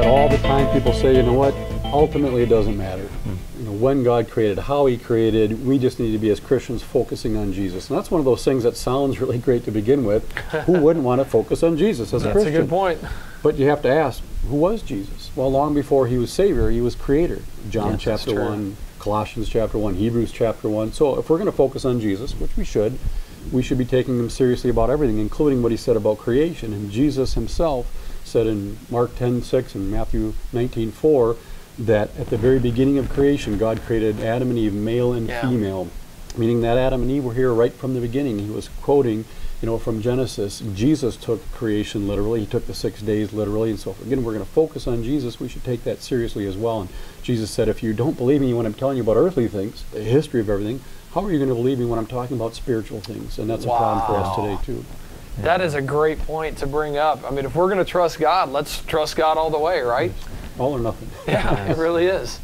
that all the time. People say, you know what, ultimately it doesn't matter. You know, when God created, how He created, we just need to be, as Christians, focusing on Jesus. And that's one of those things that sounds really great to begin with. Who wouldn't want to focus on Jesus as a Christian? That's a good point. But you have to ask, who was Jesus? Well, long before He was Savior, He was Creator. John chapter 1, Colossians chapter 1, Hebrews chapter 1. So if we're going to focus on Jesus, which we should be taking Him seriously about everything, including what He said about creation. And Jesus Himself said in Mark 10:6 and Matthew 19:4 that at the very beginning of creation, God created Adam and Eve, male and female, meaning that Adam and Eve were here right from the beginning. He was quoting, you know, from Genesis. Jesus took creation literally. He took the 6 days literally. And so if, again, we're going to focus on Jesus, we should take that seriously as well. And Jesus said, if you don't believe me when I'm telling you about earthly things, the history of everything, how are you going to believe me when I'm talking about spiritual things? And that's a problem for us today too. That is a great point to bring up. I mean, if we're going to trust God, let's trust God all the way, right? All or nothing. Yeah, it really is.